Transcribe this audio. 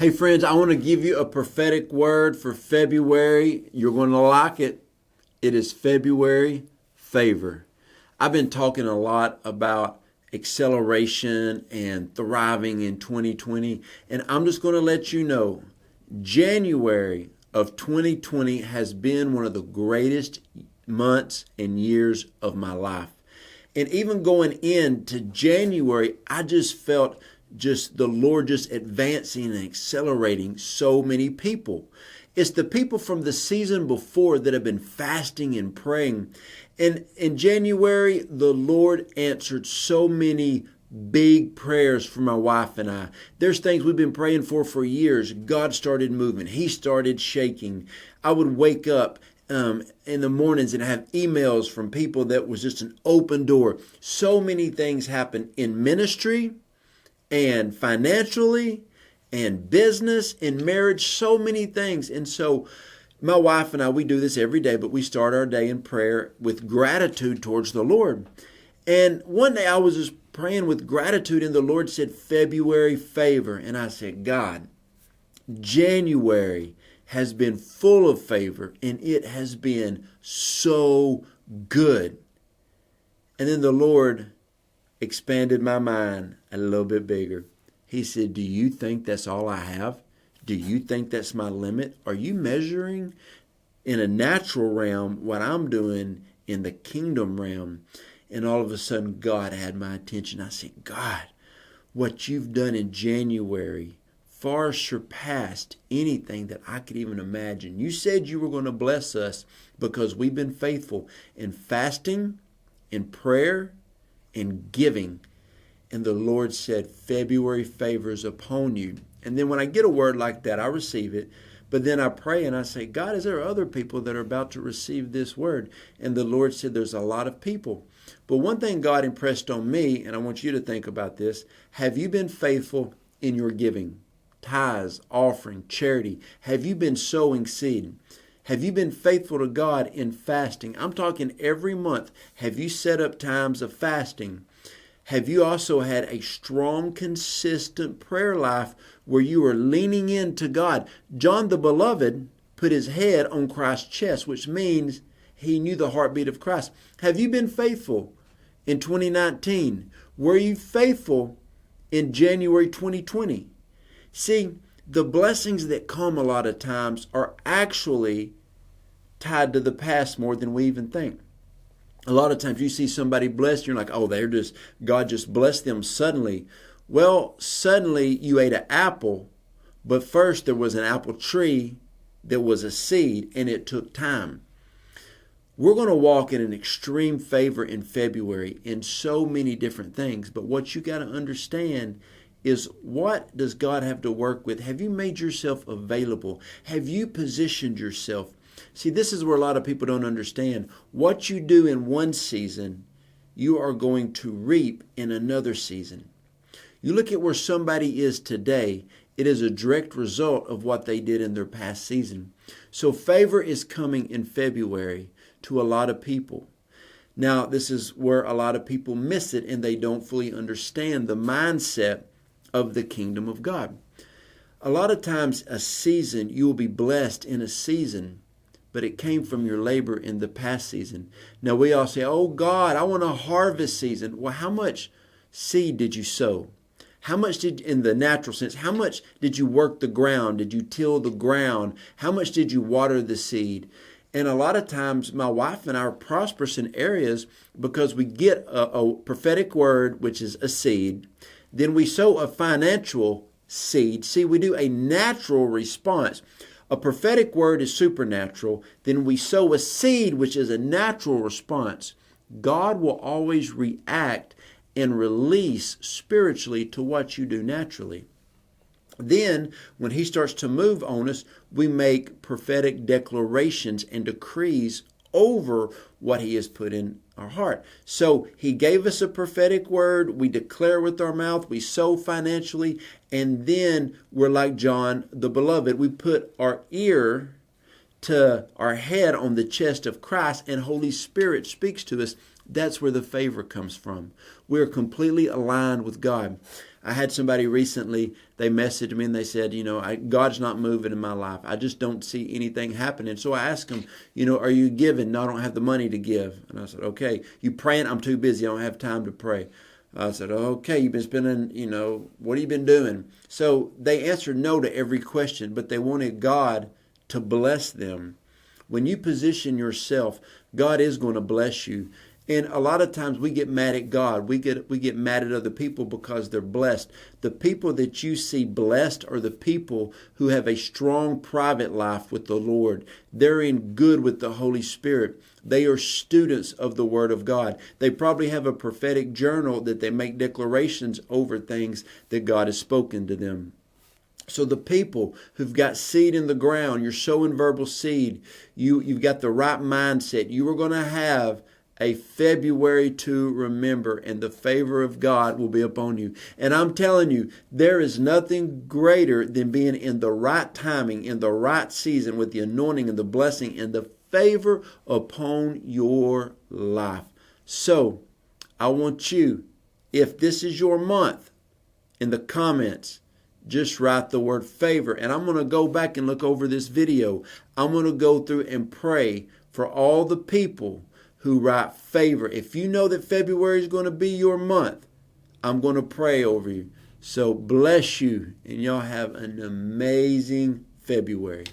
Hey friends, I want to give you a prophetic word for February. You're going to like it. It is February favor. I've been talking a lot about acceleration and thriving in 2020, and I'm just going to let you know January of 2020 has been one of the greatest months and years of my life. And even going into January, I just felt the Lord just advancing and accelerating so many people. It's the people from the season before that have been fasting and praying. And in January, the Lord answered so many big prayers for my wife and I. There's things we've been praying for years. God started moving. He started shaking. I would wake up in the mornings and have emails from people that was just an open door. So many things happen in ministry and financially and business and marriage, so many things. And so my wife and I, we do this every day, but we start our day in prayer with gratitude towards the Lord. And one day I was just praying with gratitude and the Lord said, February favor. And I said, God, January has been full of favor and it has been so good. And then the Lord expanded my mind a little bit bigger. He said, do you think that's all I have? Do you think that's my limit? Are you measuring in a natural realm what I'm doing in the kingdom realm? And all of a sudden, God had my attention. I said, God, what you've done in January far surpassed anything that I could even imagine. You said you were going to bless us because we've been faithful in fasting, in prayer, in giving. And the Lord said, February favors upon you. And then when I get a word like that, I receive it. But then I pray and I say, God, is there other people that are about to receive this word? And the Lord said, there's a lot of people. But one thing God impressed on me, and I want you to think about this, have you been faithful in your giving? Tithes, offering, charity. Have you been sowing seed? Have you been faithful to God in fasting? I'm talking every month. Have you set up times of fasting? Have you also had a strong, consistent prayer life where you are leaning into God? John the Beloved put his head on Christ's chest, which means he knew the heartbeat of Christ. Have you been faithful in 2019? Were you faithful in January 2020? See, the blessings that come a lot of times are actually tied to the past more than we even think. A lot of times you see somebody blessed, you're like, oh, God just blessed them suddenly. Well, suddenly you ate an apple, but first there was an apple tree that was a seed, and it took time. We're going to walk in an extreme favor in February in so many different things, but what you got to understand is, what does God have to work with? Have you made yourself available? Have you positioned yourself? See, this is where a lot of people don't understand. What you do in one season, you are going to reap in another season. You look at where somebody is today, it is a direct result of what they did in their past season. So favor is coming in February to a lot of people. Now, this is where a lot of people miss it and they don't fully understand the mindset of the kingdom of God. A lot of times a season, you will be blessed in a season, but it came from your labor in the past season. Now we all say, oh God, I want a harvest season. Well, how much seed did you sow? How much in the natural sense, how much did you work the ground? Did you till the ground? How much did you water the seed? And a lot of times my wife and I are prosperous in areas because we get a prophetic word, which is a seed. Then we sow a financial seed. See, we do a natural response. A prophetic word is supernatural. Then we sow a seed, which is a natural response. God will always react and release spiritually to what you do naturally. Then, when He starts to move on us, we make prophetic declarations and decrees over what He has put in our heart. So He gave us a prophetic word, we declare with our mouth, we sow financially, and then we're like John the Beloved. We put our ear to our head on the chest of Christ, and Holy Spirit speaks to us. That's where the favor comes from. We're completely aligned with God. I had somebody recently, they messaged me and they said, God's not moving in my life. I just don't see anything happening. So I asked them, are you giving? No, I don't have the money to give. And I said, okay. You praying? I'm too busy. I don't have time to pray. I said, okay, you've been spending, what have you been doing? So they answered no to every question, but they wanted God to bless them. When you position yourself, God is going to bless you. And a lot of times we get mad at God. We get mad at other people because they're blessed. The people that you see blessed are the people who have a strong private life with the Lord. They're in good with the Holy Spirit. They are students of the Word of God. They probably have a prophetic journal that they make declarations over things that God has spoken to them. So the people who've got seed in the ground, you're sowing verbal seed, you've got the right mindset. You are going to have a February to remember, and the favor of God will be upon you. And I'm telling you, there is nothing greater than being in the right timing, in the right season, with the anointing and the blessing and the favor upon your life. So I want you, if this is your month, in the comments, just write the word favor. And I'm going to go back and look over this video. I'm going to go through and pray for all the people who write favor. If you know that February is going to be your month, I'm going to pray over you. So bless you, and y'all have an amazing February.